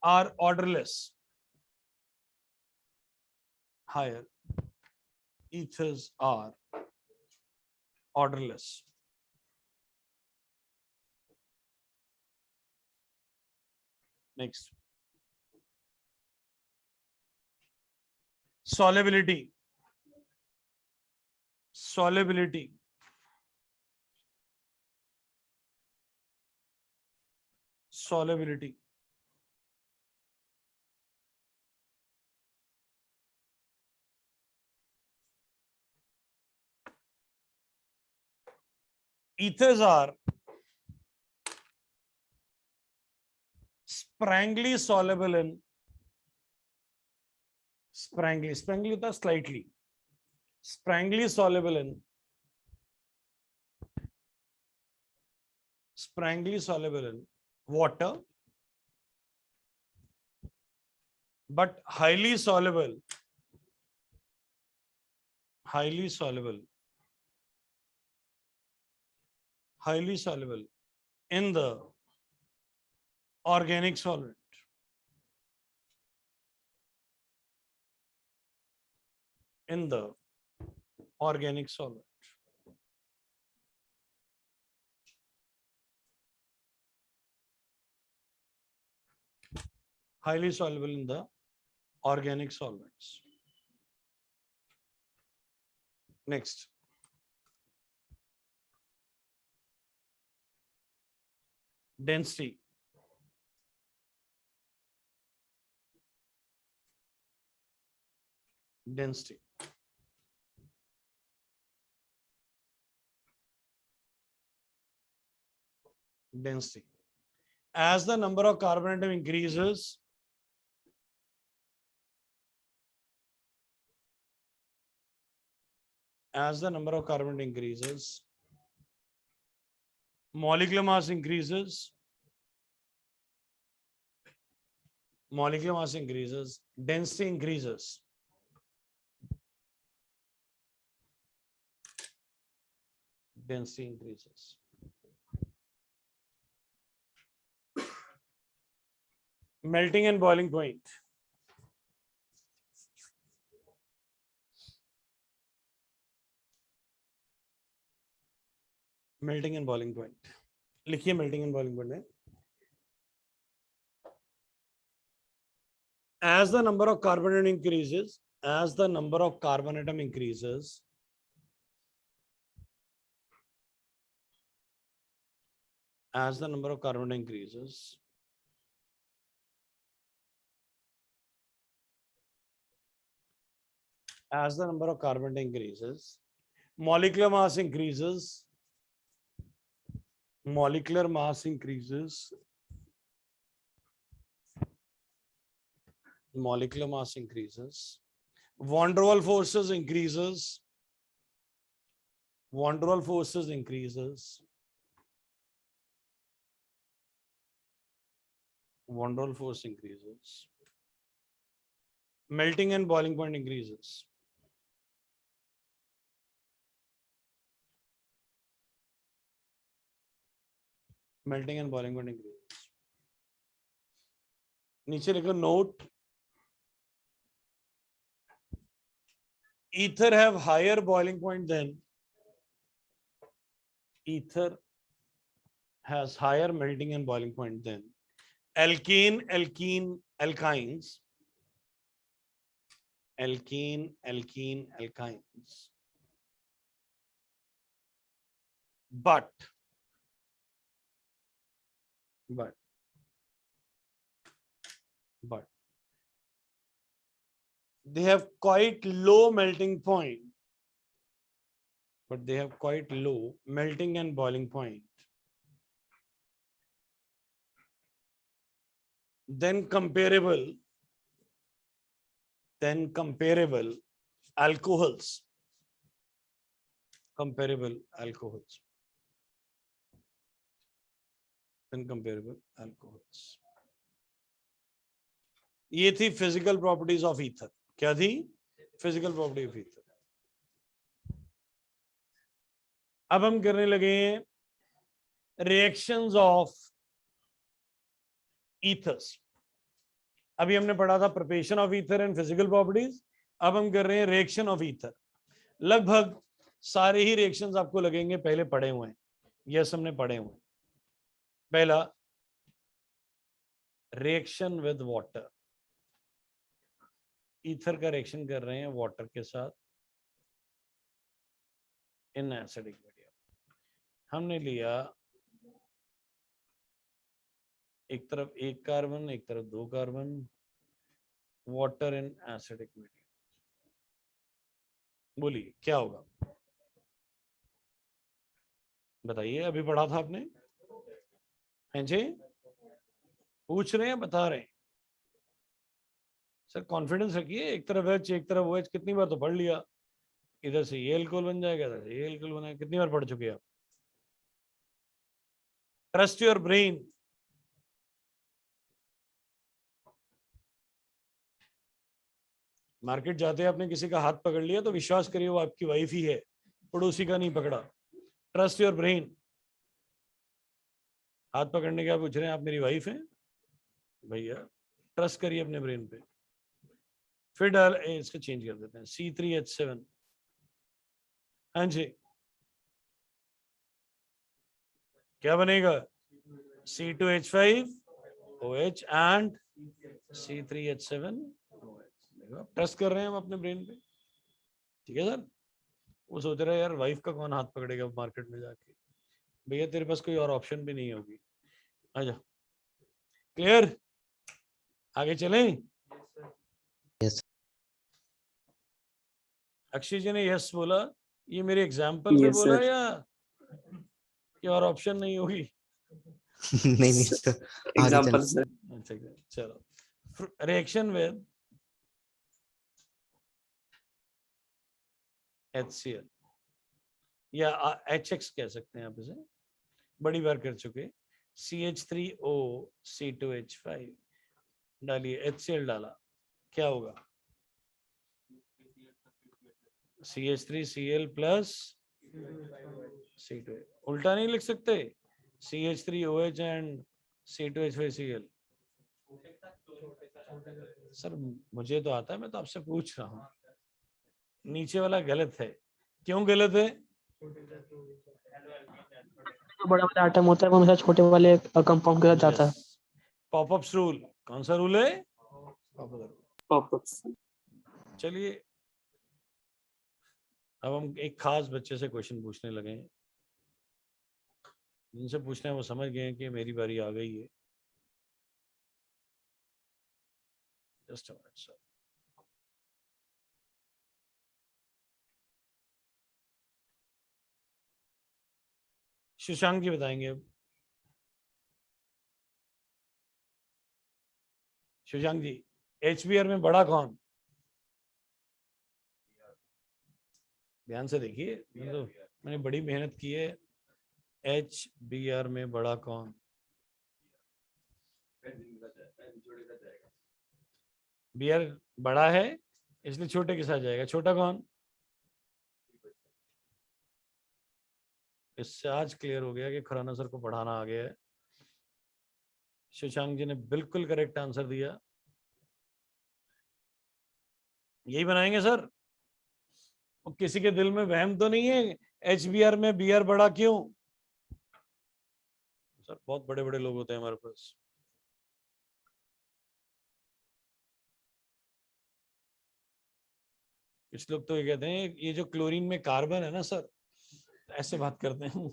are odorless. Higher ethers are odorless. Next. Solubility. Ethers are sprangly soluble in sprangly होता है slightly, sprangly soluble in water, but highly soluble in the organic solvent. Highly soluble in the organic solvents. Next. Density. As the number of carbon atom increases, molecular mass increases, density increases. Melting and boiling point. Melting and boiling point. लिखिए melting and boiling point में. As the number of carbon atom increases, molecular mass increases, van der Waals forces increases, melting and boiling point increases. नीचे लिखो note. Ether have higher melting point than alkynes. But they have quite low melting point. Melting and boiling point. then comparable alcohols. Comparable alcohols. Then comparable alcohols. ये थी physical properties of ether. क्या थी? Physical property of ether. अब हम करने लगे हैं reactions of ethers. अभी हमने पढ़ा था preparation of ether and physical properties. अब हम कर रहे हैं रिएक्शन ऑफ ईथर. लगभग सारे ही रिएक्शंस आपको लगेंगे पहले पढ़े हुए हैं. यस, हमने पढ़े हुए हैं. पहला रिएक्शन विद वाटर. ईथर का रिएक्शन कर रहे हैं वाटर के साथ इन एसिडिक मीडियम. हमने लिया एक तरफ एक कार्बन, एक तरफ दो carbon. Water in acidic medium. बोलिए क्या होगा? बताइए. अभी पढ़ा था आपने? हैं जी? पूछ रहे हैं, बता रहे हैं. सर कॉन्फिडेंस रखिए. एक तरफ एच एक तरफ ओ एच. कितनी बार तो पढ़ लिया. इधर से ये एल्कोहल बन जाएगा, इधर से ये एल्कोहल बनेगा. कितनी बार पढ़ चुके आप? Trust your brain. मार्केट जाते आपने किसी का हाथ पकड़ लिया तो विश्वास करिए वो आपकी वाइफ ही है, पड़ोसी का नहीं पकड़ा. Trust your brain. हाथ पकड़ने के आप पूछ रहे हैं आप मेरी वाइफ हैं? भैया ट्रस्ट करिए अपने ब्रेन पे. फिर डाल इसको चेंज कर देते हैं. C3H7. हाँ जी, क्या बनेगा? C2H5OH and C3H7OH. ट्रस्ट कर रहे हैं हम अपने ब्रेन पे. ठीक है सर. वो सोच रहा है यार वाइफ का कौन हाथ पकड़ेगा मार्केट में जाके. भैया तेरे पास कोई और ऑप्शन भी नहीं होगी. आजा. क्लियर? आगे चलें. Yes. अक्षय जी ने यस बोला. ये मेरे एग्जाम्पल में Yes, बोला sir. या कि और ऑप्शन नहीं होगी? नहीं सर, आगे एग्जांपल चलो. सर. अच्छा चलो. रिएक्शन विद HCl या HX कह सकते हैं आप इसे. बड़ी बार कर चुके. CH3O C2H5 डालिए. HCl डाला. क्या होगा? CH3Cl plus C2. उल्टा नहीं लिख सकते. CH3OH and C2H5Cl. सर मुझे तो आता है, मैं तो आपसे पूछ रहा हूँ. नीचे वाला गलत है. क्यों गलत है? जो बड़ा वाला आइटम होता है वो हमेशा छोटे वाले कंपाउंड के साथ जाता है. Popups rule. कौन सा रूल है? पॉपअप्स. चलिए अब हम एक खास बच्चे से क्वेश्चन पूछने लगे हैं. जिनसे पूछना है वो समझ गए हैं कि मेरी बारी आ गई है. Just a minute sir. Shashank ji बताएंगे अब. शशांक जी, HBr में बड़ा कौन? ध्यान से देखिए. मैंने बड़ी मेहनत की है. HBr में बड़ा कौन? Br बड़ा है इसलिए छोटे के साथ जाएगा. छोटा कौन? इससे आज क्लियर हो गया कि खुराना सर को पढ़ाना आ गया है. शशांक जी ने बिल्कुल करेक्ट आंसर दिया. यही बनाएंगे सर. और किसी के दिल में वहम तो नहीं है HBr में Br बड़ा क्यों? सर बहुत बड़े बड़े लोग होते हैं हमारे पास. कुछ लोग तो ये कहते हैं ये जो क्लोरीन में कार्बन है ना सर, ऐसे बात करते हैं.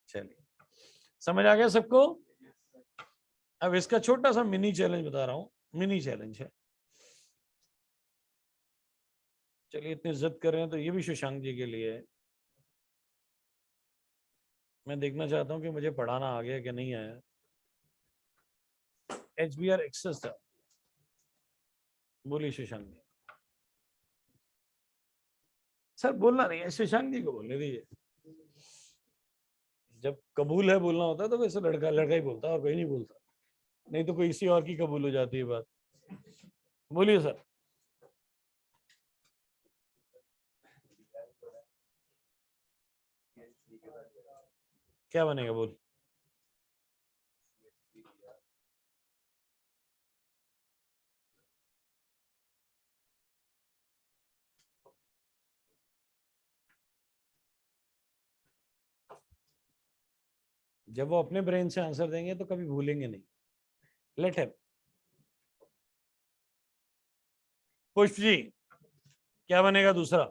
चलिए समझ आ गया सबको. अब इसका छोटा सा मिनी चैलेंज बता रहा हूं. मिनी चैलेंज है. चलिए इतनी जिद कर रहे हैं तो ये भी शशांक जी के लिए है. मैं देखना चाहता हूं कि मुझे पढ़ाना आ गया कि नहीं आया। HBr एक्सेस था, बोलिए शशांक जी। सर बोलना नहीं है, शशांक जी को बोलने दीजिए। जब कबूल है बोलना होता है तो वैसे लड़का लड़का ही बोलता है और कोई नहीं बोलता, नहीं तो कोई किसी और की कबूल हो जाती है बात। बोलिए सर। क्या बनेगा बोल। जब वो अपने ब्रेन से आंसर देंगे तो कभी भूलेंगे नहीं। Let him. पुष्प जी क्या बनेगा दूसरा?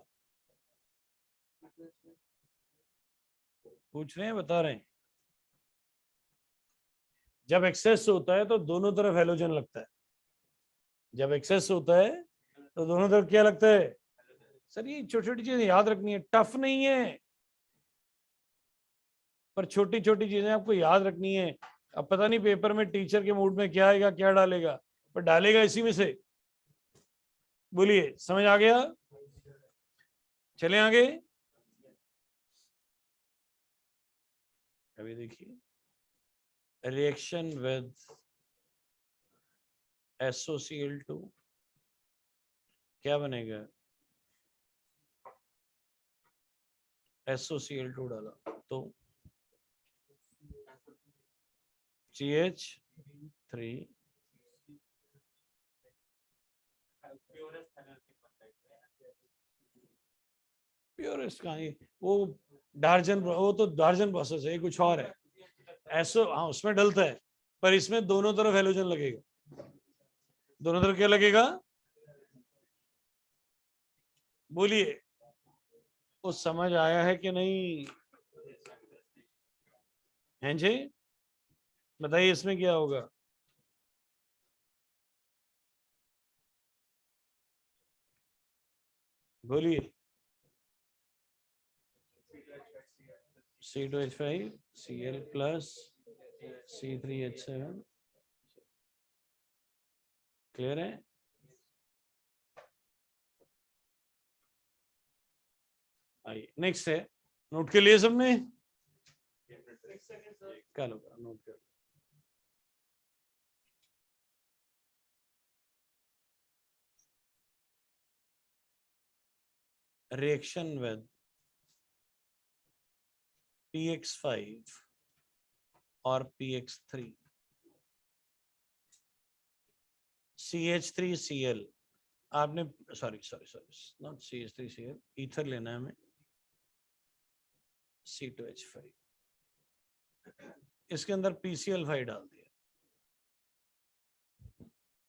पूछ रहे हैं, बता रहे हैं। जब एक्सेस होता है तो दोनों तरफ हेलोजन लगता है। जब एक्सेस होता है तो दोनों तरफ क्या लगता है? सर ये छोटी छोटी चीजें याद रखनी है, टफ नहीं है, पर छोटी छोटी चीजें आपको याद रखनी है। अब पता नहीं पेपर में टीचर के मूड में क्या आएगा, क्या डालेगा, पर डालेगा इसी में से। बोलिए, समझ आ गया? चले आगे। अभी देखिए, रिएक्शन विद SOCl2 क्या बनेगा? SOCl2 डाला तो CH3 प्योरेस्ट कहाँ है? वो डार्जन, वो तो डार्जन प्रोसेस है, कुछ और है। एसो हाँ उसमें डलता है, पर इसमें दोनों तरफ हेलोजन लगेगा। दोनों तरफ क्या लगेगा? बोलिए, वो समझ आया है कि नहीं? हैं जी, बताइए इसमें क्या होगा? बोलिए। C2H5 Cl plus C3H7 clear है? आइए नेक्स्ट है, नोट के लिए सबने? चलो नोट कर। रिएक्शन विद PX5 और PX3 CH3Cl आपने सॉरी नॉट CH3Cl, ईथर लेना है हमें। C2H5 इसके अंदर PCl5 डाल दिया।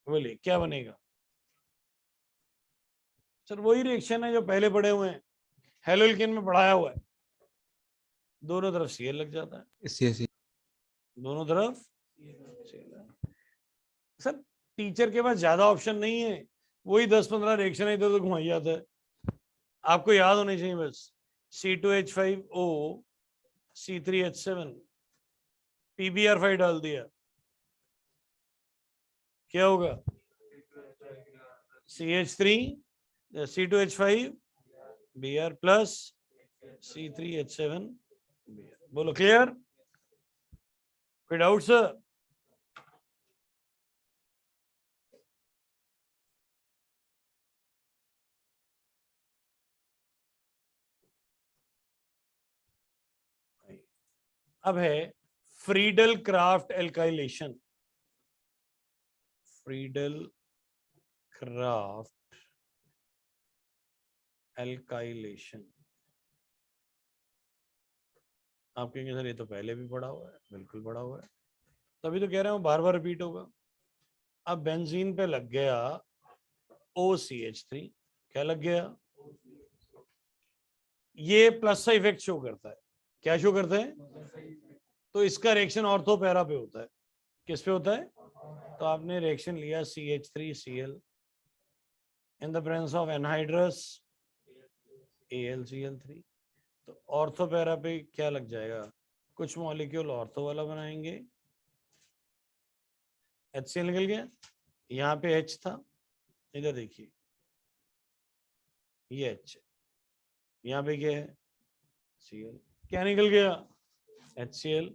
बोलिए क्या बनेगा? सर वही रिएक्शन है जो पहले पढ़े हुए हैं, हेलोल्केन में पढ़ाया हुआ है। दोनों तरफ Cl लग जाता है, CH दोनों तरफ Cl। सर टीचर के पास ज्यादा ऑप्शन नहीं है, वही 10-15 रिएक्शन इधर उधर घुमाई जाता है। आपको याद होनी चाहिए बस। C2H5O C3H7 PBr5 डाल दिया, क्या होगा? CH3 C2H5 Br plus C3H7 Br। बोलो क्लियर? कोई डाउट सर? अब है Friedel craft alkylation. Friedel craft alkylation. आप कहेंगे सर ये तो पहले भी पढ़ा हुआ है। बिल्कुल पढ़ा हुआ है, तभी तो कह रहा हूं बार बार रिपीट होगा। अब बेंजीन पे लग गया OCH3, क्या लग गया? ये प्लस का इफेक्ट शो करता है। क्या शो करता है? तो इसका रिएक्शन ऑर्थो पैरा पे होता है। किस पे होता है? तो आपने रिएक्शन लिया CH3Cl in the presence of anhydrous AlCl3, तो ऑर्थो पैरा पे क्या लग जाएगा? कुछ मॉलिक्यूल ऑर्थो वाला बनाएंगे, HCl निकल गया, यहाँ पे H था, इधर देखिए ये H, यहाँ पे क्या है Cl, क्या निकल गया HCl,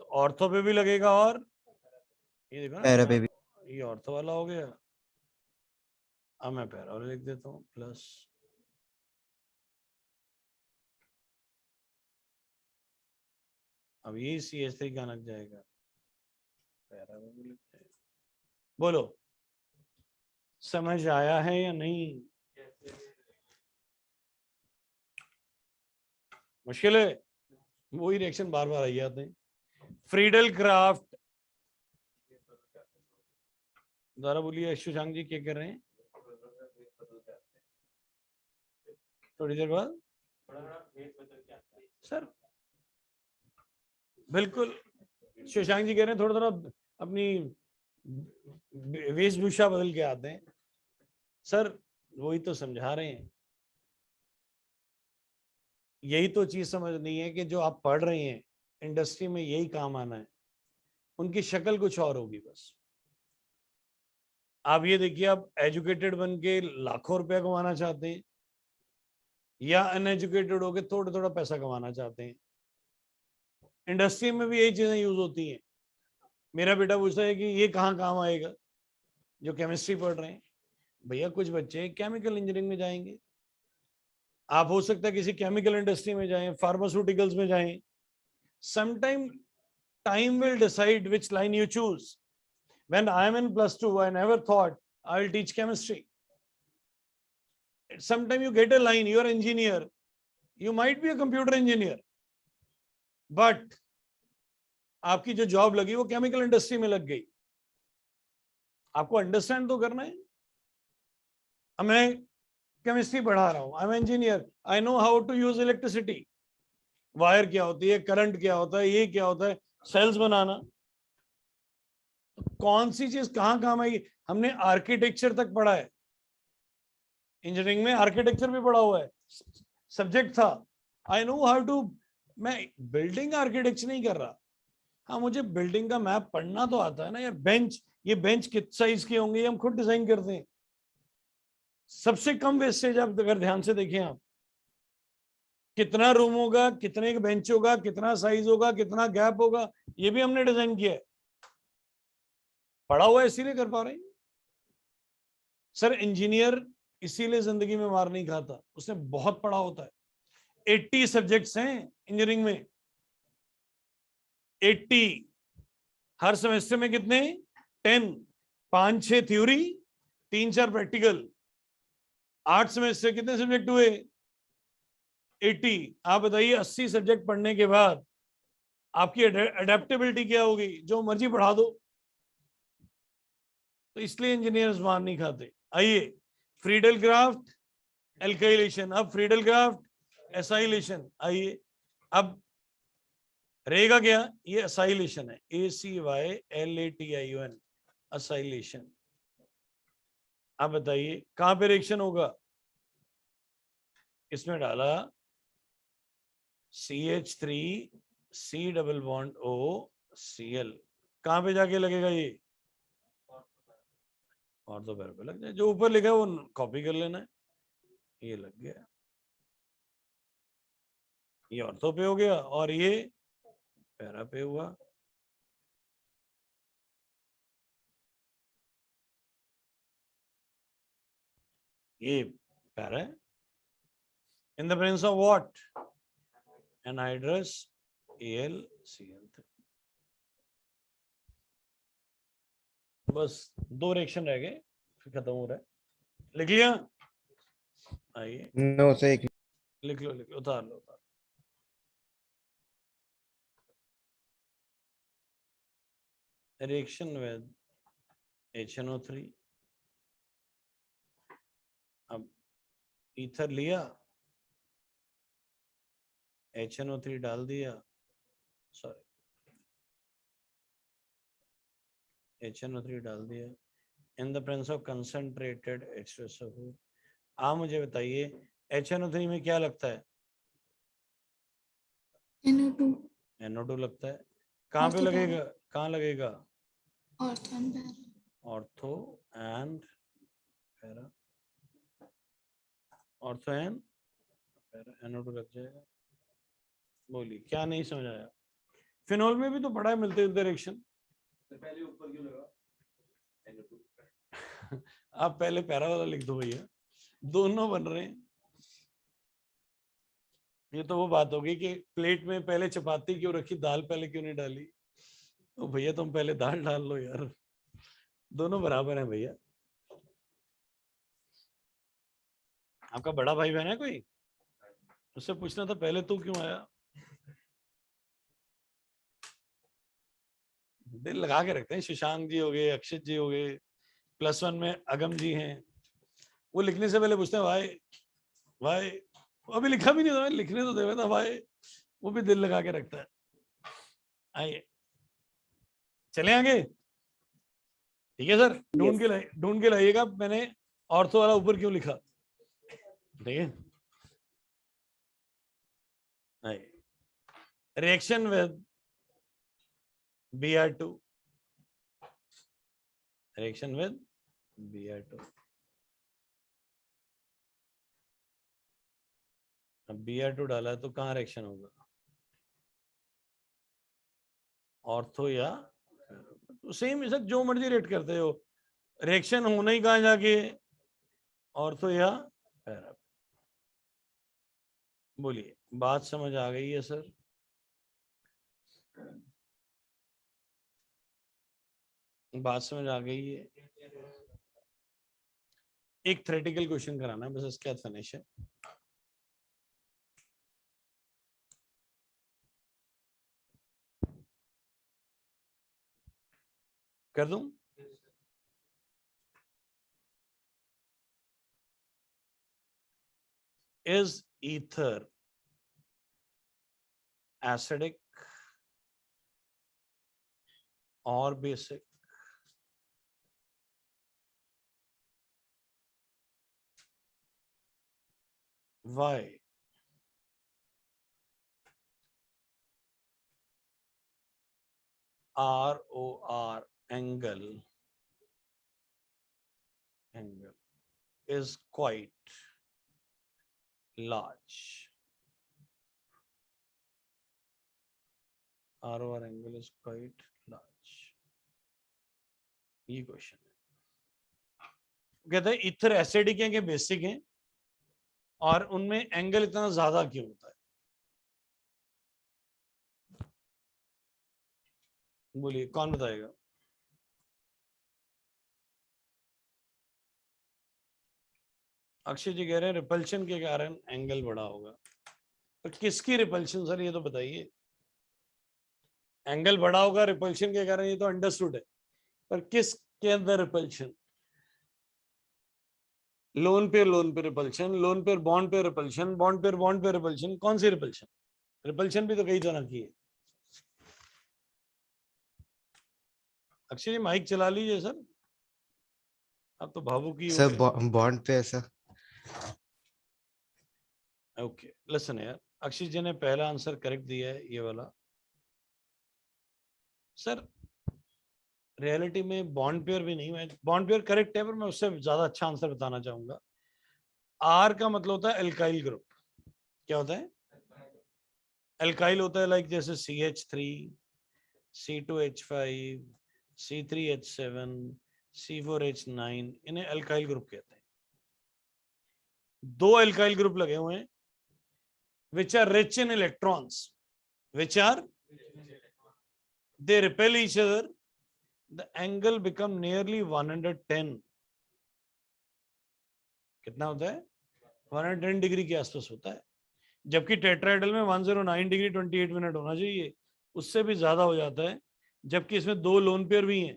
तो ऑर्थो पे भी लगेगा और ये देखो ना पैरा पे भी। ये ऑर्थो वाला हो गया। अब मैं पैरा वाला लिख देता हूँ प्लस, अब ये CH3 क्या लग जाएगा, पैरा में भी लग जाएगा। बोलो समझ आया है या नहीं? मुश्किल है, वही रिएक्शन बार बार आई जाते हैं। फ्रीडल क्राफ्ट, दोबारा बोलिए सुशांक जी क्या कर रहे हैं? थोड़ी देर बाद सर बिल्कुल शशांक जी कह रहे हैं थोड़ा थोड़ा अपनी वेशभूषा बदल के आते हैं। सर वही तो समझा रहे हैं, यही तो चीज समझनी है कि जो आप पढ़ रहे हैं इंडस्ट्री में यही काम आना है, उनकी शक्ल कुछ और होगी बस। आप ये देखिए, आप एजुकेटेड बन के लाखों रुपया कमाना चाहते हैं या अनएजुकेटेड होके थोड़ा थोड़ा पैसा कमाना चाहते हैं, इंडस्ट्री में भी यही चीजें यूज होती हैं। मेरा बेटा पूछता है कि ये कहाँ काम आएगा, जो केमिस्ट्री पढ़ रहे हैं। भैया कुछ बच्चे केमिकल इंजीनियरिंग में जाएंगे, आप हो सकता है किसी केमिकल इंडस्ट्री में जाएं, फार्मास्यूटिकल्स में जाएं। Sometime time will decide which line you choose. When I am in +2, I never thought I will teach chemistry. Sometimes you get a line, you are an engineer, you might be a computer engineer, but आपकी जो job लगी वो chemical industry में लग गई। आपको understand तो करना है। अब मैं केमिस्ट्री पढ़ा रहा हूं, I am engineer, I know how to use electricity, wire क्या होती है, करंट क्या होता है, ये क्या होता है, सेल्स बनाना। कौन सी चीज कहां काम आएगी? हमने आर्किटेक्चर तक पढ़ा है, इंजीनियरिंग में आर्किटेक्चर भी पढ़ा हुआ है, सब्जेक्ट था। आई नो हाउ टू, मैं बिल्डिंग आर्किटेक्चर नहीं कर रहा, हाँ मुझे बिल्डिंग का मैप पढ़ना तो आता है ना यार। बेंच, ये बेंच किस साइज के होंगे ये हम खुद डिजाइन करते हैं। सबसे कम वेस्टेज आप अगर ध्यान से देखें, आप कितना रूम होगा, कितने बेंच होगा, कितना साइज होगा, कितना गैप होगा, ये भी हमने डिजाइन किया है। पढ़ा हुआ है इसीलिए कर पा रहे हैं। सर इंजीनियर इसीलिए जिंदगी में मार नहीं खाता, उसने बहुत पढ़ा होता है। 80 सब्जेक्ट्स हैं इंजीनियरिंग में, 80। हर सेमेस्टर में कितने? 10, 5-6 थ्योरी, 3-4 प्रैक्टिकल। 8 सेमेस्टर कितने सब्जेक्ट हुए? 80। आप बताइए 80 सब्जेक्ट पढ़ने के बाद आपकी अडेप्टेबिलिटी क्या होगी? जो मर्जी पढ़ा दो। तो इसलिए इंजीनियर्स मार नहीं खाते। आइए, फ्रीडल क्राफ्ट एल्काइलेशन, अब फ्रीडल क्राफ्ट एसाइलेशन। आइए, अब रहेगा क्या? ये एसाइलेशन है, ACYLATION, एसाइलेशन। अब बताइए कहां पे रिएक्शन होगा? इसमें डाला CH3 C double bond O Cl, कहां पे जाके लगेगा? ये और तो पैर पे लग जाए, जो ऊपर लिखा है वो कॉपी कर लेना है। ये लग गया, ये ऑर्थो पे हो गया और ये पैरा पे हुआ। ये पैरा है in the presence of what? Anhydrous AlCl3। बस 2 रिएक्शन रह गए, फिर खत्म हो रहा है। लिख लिया? आइए नो से एक लिख लो, लिख लो, उतार लो, उतार। Reaction with HNO3। अब ईथर लिया, HNO3 डाल दिया, सॉरी HNO3 डाल दिया in the presence of concentrated H2SO4। आप मुझे बताइए HNO3 में क्या लगता है? NO2. NO2 लगता है। कहाँ पे Ortho लगेगा, कहाँ लगेगा? Ortho and para. Ortho and para, ortho and para, NO2 लग जाएगा। बोलिए क्या नहीं समझ आया? फिनोल में भी तो बड़ा मिलते जुलते रिएक्शन। पहले ऊपर क्यों लगा? आप पहले पैरा वाला लिख दो भैया, दोनों बन रहे हैं। ये तो वो बात होगी कि प्लेट में पहले चपाती क्यों रखी, दाल पहले क्यों नहीं डाली? तो भैया तुम पहले दाल डाल लो यार, दोनों बराबर हैं भैया। आपका बड़ा भाई बहन है कोई? उससे पूछना था पहले तू क्यों आया। दिल लगा के रखते हैं। शशांक जी हो गए, अक्षित जी हो गए, +1 में अगम जी हैं। वो लिखने से पहले पूछते हैं भाई भाई, अभी लिखा भी नहीं था, लिखने तो देवे था भाई। वो भी दिल लगा के रखता है। आइए चले आगे। ठीक है सर, ढूंढ के लाइएगा मैंने ऑर्थो वाला ऊपर क्यों लिखा। ठीक है, reaction with Br2, reaction with Br2। अब Br2 डाला है तो कहाँ रिएक्शन होगा? ऑर्थो या तो सेम सर, जो मर्जी रेट करते हो, रिएक्शन होना ही कहाँ जाके, ऑर्थो या पैरा। बोलिए बात समझ आ गई है सर? बात समझ आ गई है? एक थ्योरेटिकल क्वेश्चन कराना है बस, इसके बाद फिनिश है। कर दूं? Is ether acidic or basic? Why? ROR angle is quite large. ROR angle is quite large. ये क्वेश्चन है। कहते हैं इथर एसिडिक है कि बेसिक है, और उनमें एंगल इतना ज्यादा क्यों होता है? बोलिए कौन बताएगा? अक्षय जी कह रहे हैं रिपल्शन के कारण एंगल बड़ा होगा। पर किसकी रिपल्शन सर, ये तो बताइए। एंगल बड़ा होगा रिपल्शन के कारण, ये तो अंडरस्टूड है, पर किसके अंदर रिपल्शन? लोन पे रिपल्शन, लोन पे बॉन्ड पे रिपल्शन, बॉन्ड पे रिपल्शन। कौन सी रिपल्शन? रिपल्शन भी तो कई तरह की है। अक्षय जी माइक चला लीजिए सर, अब तो भावुक ही हो सर गए। बॉन्ड पे ऐसा। ओके लिसन यार, अक्षय जी ने पहला आंसर करेक्ट दिया है, ये वाला। सर रियलिटी में बॉन्ड पेयर भी नहीं है, बॉन्ड पेयर करेक्ट है, पर मैं उससे ज्यादा अच्छा आंसर बताना चाहूंगा। आर का मतलब होता है एल्काइल ग्रुप। क्या होता है? एल्काइल होता है लाइक जैसे CH3, C2H5, C3H7, C4H9, इन्हें एल्काइल ग्रुप कहते हैं। दो एल्काइल ग्रुप लगे हुए हैं which are rich in electrons, which are they repel each other, the angle become nearly 110। कितना होता है? 110 डिग्री के आसपास होता है, जबकि टेट्राहेड्रल में 109 डिग्री 28 मिनट होना चाहिए, उससे भी ज्यादा हो जाता है, जबकि इसमें दो लोन पेयर भी हैं।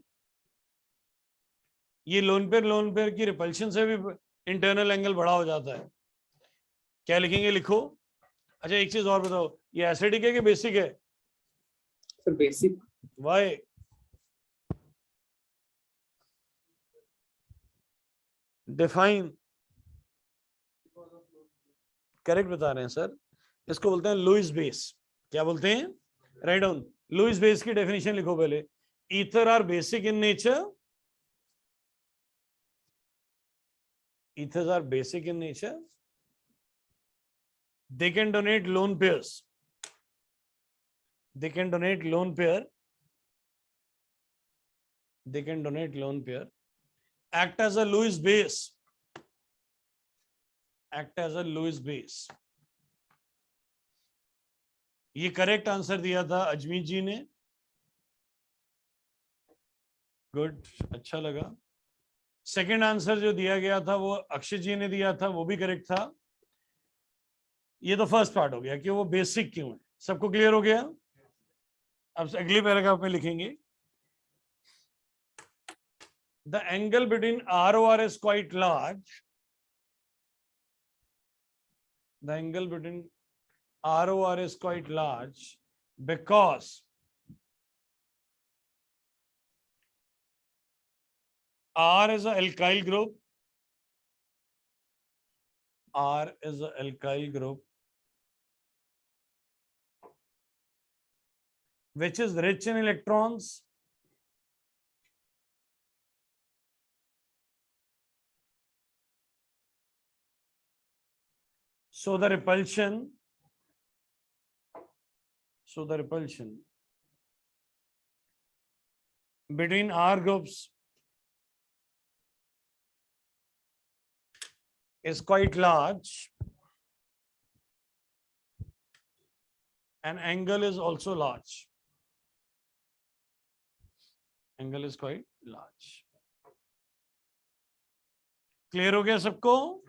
ये लोन पेयर की रिपल्शन से भी इंटरनल एंगल बड़ा हो जाता है। क्या लिखेंगे? लिखो। अच्छा एक चीज और बताओ, ये एसिडिक है कि बेसिक है? Sir basic. Why? Define. Correct बता रहे हैं सर, इसको बोलते हैं लुईस बेस। क्या बोलते हैं? राइट डाउन लुईस बेस की डेफिनेशन लिखो पहले. Ether are basic in nature. ethers are basic in nature. They can donate lone pairs. They can donate lone pair. They can donate lone pair. Act as a Lewis base. Act as a Lewis base. ये correct answer दिया था अजमीत जी ने. Good, अच्छा लगा. Second answer जो दिया गया था वो अक्षय जी ने दिया था, वो भी करेक्ट था. ये तो फर्स्ट पार्ट हो गया कि वो बेसिक क्यों है. सबको क्लियर हो गया. अब अगले पैराग्राफ में लिखेंगे the angle between ROR is quite large. The angle between ROR is quite large because R is an alkyl group. R is an alkyl group which is rich in electrons. So the repulsion between R groups is quite large and angle is also large. Angle is quite large. Clear हो गया सबको?